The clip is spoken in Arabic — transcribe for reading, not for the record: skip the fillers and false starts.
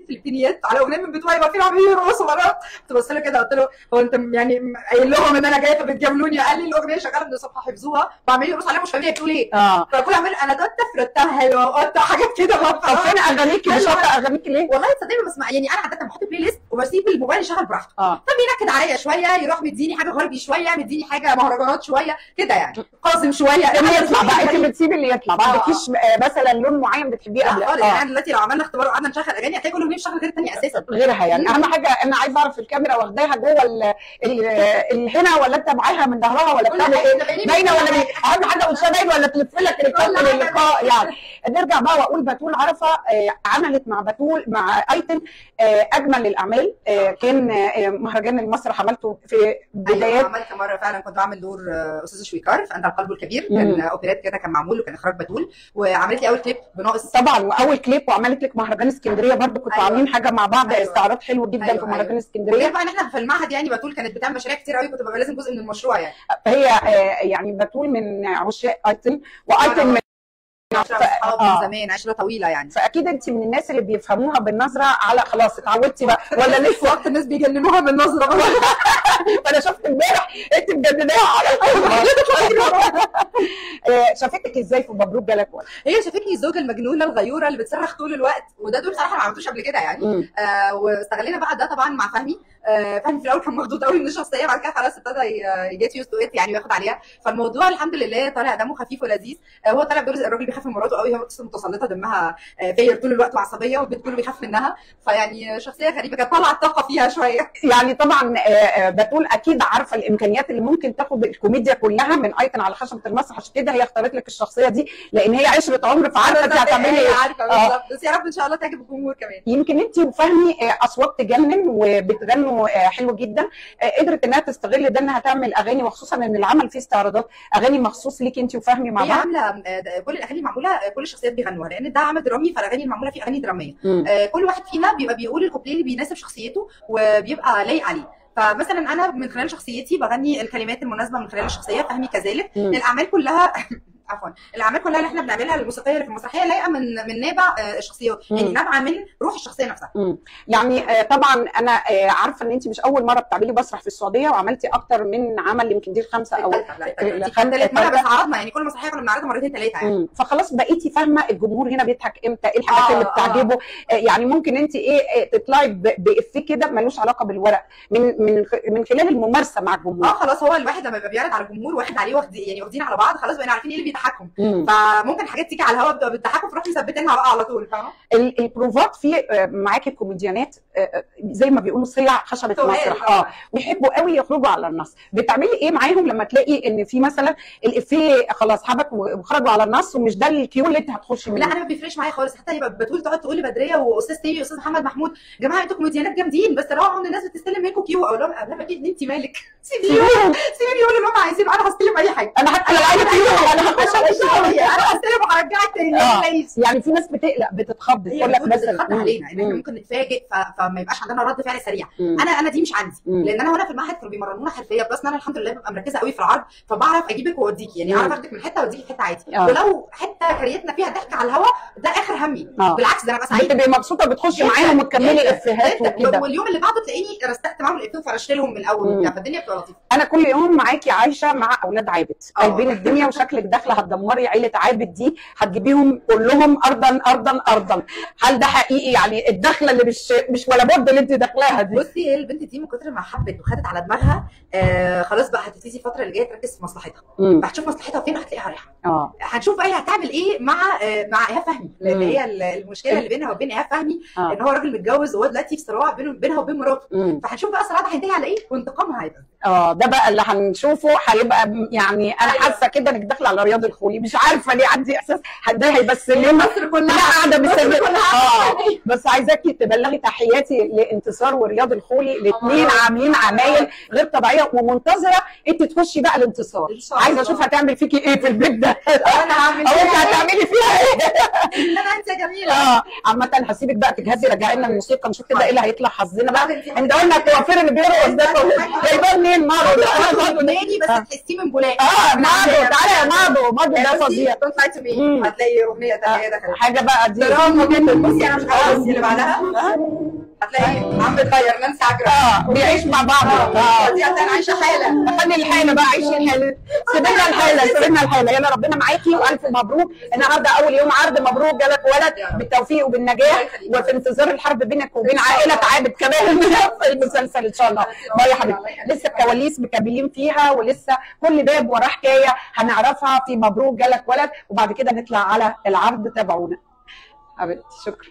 فلبينيات على اغنيه من بتوعي واقفين عاملين يرقصوا ورا. كنت ببص له كده قلت له هو انت يعني قايل لهم ان انا جايه فبتجاملوني؟ قال لي الاغنيه شغاله من الصبح حفظوها وعمالين يرقصوا عليها مش فاهمين بتقول ايه. فكل عمال انا قلت فرتها حلوه وقلت حاجات كده. طب فين اغانيكي؟ مش عارفه اغانيكي ليه؟ والله تصدقي ما بسمع، يعني انا عاده بحط بلاي ليست وبسيب الموبايل يشغل براحته. فبينكد عليا شويه، يروح مديني حاجه غربي شويه، مديني حاجه مهرجانات شويه كده يعني، قاسم شويه. اللي يطلع بقى انت بتسيبي اللي يطلع، ما عندكيش مثلا لون معين بتحبيه قبل؟ خالص. يعني دلوقتي لو عملنا اختبار وقعدنا نشغل اغاني هتلاقي كل اغنيه بتشغل غير الثانيه اساسا غيرها. يعني اهم حاجه انا عايزه اعرف الكاميرا واخداها جوه هنا ولا انت معاها من ظهرها ولا بتعمل ايه؟ باينه ولا اهم حاجه وشها باين ولا تلف لك اللقاء يعني. نرجع بقى واقول بتول عرفه عملت مع بتول مع ايتن اجمل الاعمال. كان مهرجان المسرح عملته في بدايات. عملت مره فعلا كنت بعمل دور استاذه شويكار في انت القلب الكبير، كان اوبريت كده كان معمول وكان اخراج بتول، وعملت لي اول كليب بناقص طبعا واول كليب، وعملت لك مهرجان اسكندريه برضه كنتوا عاملين حاجه مع بعض. استعراض حلو جدا في مهرجان اسكندريه. بقى ان احنا في المعهد يعني بتول كانت بتعمل مشاريع كتير قوي، كنت ببقى لازم جزء من المشروع يعني. هي يعني بتول من عشاق ايتن، وايتن من من زمان، عشره طويله يعني. فاكيد انت من الناس اللي بيفهموها بالنظره على خلاص اتعودتي بقى، ولا لسه وقت الناس بيجننوها بالنظره بقى. فانا شفت امبارح انت مجنناها على شافتك ازاي في مبروك جالك ولد؟ هي شافتني الزوجه المجنونه الغيوره اللي بتصرخ طول الوقت، وده دور صراحه ما عملتوش قبل كده يعني. واستغلينا بقى ده طبعا مع فهمي. فهمي في الاول كان مخضوض قوي من الشخصيه، بعد كده خلاص ابتدى يجيت يوز تو ات يعني وياخد عليها. فالموضوع الحمد لله طالع دمه خفيف ولذيذ. هو طالع بدور الراجل بيخاف من مراته قوي، هو متسلطه دمها فاير طول الوقت وعصبيه، والبيت كله بيخاف منها، فيعني شخصيه غريبه كانت طالعه الطاقه فيها شويه يعني. طبعا بتول اكيد عارفه الامكانيات اللي ممكن تاخد الكوميديا كلها من ايتن على خشبه المسرح، عشان كده هي اختارت لك الشخصيه دي، لان هي عشره عمر، فعارفه انت هتعملي ايه. عارفه بالظبط. بس يا رب ان شاء الله تعجب الجمهور كمان. يمكن انت وفهمي اصوات تجنن وبتغنوا حلو جدا. قدرت انها تستغل ده، انها تعمل اغاني، وخصوصا ان العمل فيه استعراضات اغاني مخصوص ليك انت وفهمي مع بعض. هي عامله كل الاغاني معموله، كل الشخصيات بيغنوها، لان ده عمل درامي، فالاغاني المعموله فيه اغاني دراميه. كل واحد فينا بيبقى بيقول الكوبليه اللي بيناسب شخصيته وبيبقى لايق عليه. فمثلا انا من خلال شخصيتي بغني الكلمات المناسبه من خلال الشخصيه، فهمي كذلك. الاعمال كلها عفوا الاعمال كلها اللي احنا بنعملها الموسيقيه اللي في المسرحيه لايقه من نابع الشخصيات، يعني نابعه من روح الشخصيه نفسها. يعني طبعا انا عارفه ان انت مش اول مره بتعملي مسرح في السعوديه، وعملتي اكتر من عمل، يمكن دي الخامسه او ثالث مره، بس عرضنا يعني كل مسرحيه كنا بنعرضها مرتين ثلاثه يعني. فخلاص بقيتي فاهمه الجمهور هنا بيضحك امتى، ايه الحاجات اللي بتعجبه. يعني ممكن انت تطلعي بافيه كده ملوش علاقه بالورق من خلال الممارسه مع الجمهور. خلاص هو الواحد لما يبقى بيعرض على الجمهور واحد عليه يعني واخدين على بعض، خلاص بقينا عارفين ايه اللي بيضحكهم. فممكن حاجات تيجي على الهواء بتضحكوا فنروح مثبتينها بقى على طول، فاهمه. البروفات في معاكي الكوميديانات زي ما بيقولوا صيع خشبه المسرح، ويحبوا قوي يخرجوا على النص. بتعملي ايه معاهم لما تلاقي ان في مثلا الافيه خلاص حبك وخرجوا على النص ومش ده الكيو اللي انت هتخشي منه؟ لا انا ما بيفرقش معايا خالص. حتى يبقى بتقول تقعد تقول لي بدريه واستاذ تيجي استاذ محمد محمود، يا جماعه انتوا كوميديانات جامدين، بس روحوا ان الناس بتستلم منكم كيو. اقول لهم قبل ما تيجي انت مالك، سيبيهم يقولوا اللي هم عايزينه، انا هستلم اي حاجه. انا حتى لو عايزه كيو انا هخش انا هستلم وهرجعك تاني. يعني في ناس بتقلق بتتخض تقول لك مثلا بتتخض علينا ان احنا ممكن نتفاجئ فما يبقاش عندنا رد فعل سريع. انا دي مش عندي، لان انا وانا في المعهد كانوا بيمرنونا حرفيه، بلس انا الحمد لله ببقى مركزه قوي في العرض، فبعرف اجيبك واوديكي، يعني اعرف اخدك من حته واوديكي في حته عادي. ولو حته كريتنا فيها ضحك على الهواء ده اخر همي. بالعكس ده انا ببقى سعيده، بتبقي مبسوطه بتخشي معاهم وتكملي افيهات وكده. واليوم اللي بعده تلاقيني رستقت معاهم الافيه وفرشت لهم من الاول، فالدنيا بتبقى لطيفه. انا كل يوم معاكي عايشه مع اولاد عابد قلبين الدنيا، وشكلك داخله هتدمري عيله عابد دي، هتجيبيهم كلهم ارضا ارضا ارضا. هل ده حقيقي؟ يعني الدخله اللي مش ولا بد اللي انت داخلاها دي؟ بصي هي البنت دي من كتر ما حبت وخدت على دماغها خلاص بقى هتبتدي الفتره اللي جايه تركز في مصلحتها، فهتشوف مصلحتها فين وهتلاقيها رايحه. هنشوف بقى هي هتعمل ايه مع ايهاب فهمي، لان هي المشكله اللي بينها وبين ايهاب فهمي ان هو راجل متجوز وهو دلوقتي في صراع بينها وبين مراته، فهنشوف بقى الصراع ده هينتهي على ايه وانتقامها هيبقى. ده بقى اللي هنشوفه هيبقى. يعني انا حاسه كده انك داخله على رياض الخولي، مش عارفه ليه عندي احساس ده هيبسم لنا مصر كلها قاعده مستنيه. بس عايزاكي تبلغي تحياتي لانتصار ورياض الخولي، الاثنين عاملين عمايل غير طبيعيه، ومنتظره انت تخشي بقى الانتصار. عايزه اشوف هتعمل فيكي ايه في البيت ده. انا هعمل ايه؟ انت هتعملي فيها ايه؟ انت جميله. عامه هسيبك بقى تجهزي، رجعي لنا الموسيقى نشوف كده ايه اللي هيطلع حظنا بقى. انت قلنا الكوافير اللي بيرقص ده جايباه منين؟ مارو بس تحسيه من بولاق. مارو تعالى يا مارو برضه ده فظيع. دونت لاي تو مي هتلاقي اغنيه ثانيه دخلت حاجه بقى دي دراما جدا. بصي انا مش هقول اللي بعدها هتلاقي عم بتغير نانسي عجرم بيعيش مع بعض. دي هتلاقي عايشه حاله. خلي الحاله بقى، عيشي الحاله، سيبنا الحاله. يلا ربنا معاكي والف مبروك. النهارده اول يوم عرض، مبروك جالك ولد بالتوفيق وبالنجاح، وفي انتظار الحرب بينك وبين عائله عابد كمان في المسلسل ان شاء الله. باي يا حبيبتي، لسه الكواليس مكملين فيها، ولسه كل باب وراه حكايه هنعرفها في مبروك جالك ولد، وبعد كده نطلع على العرض. تابعونا حبيبتي. شكرا.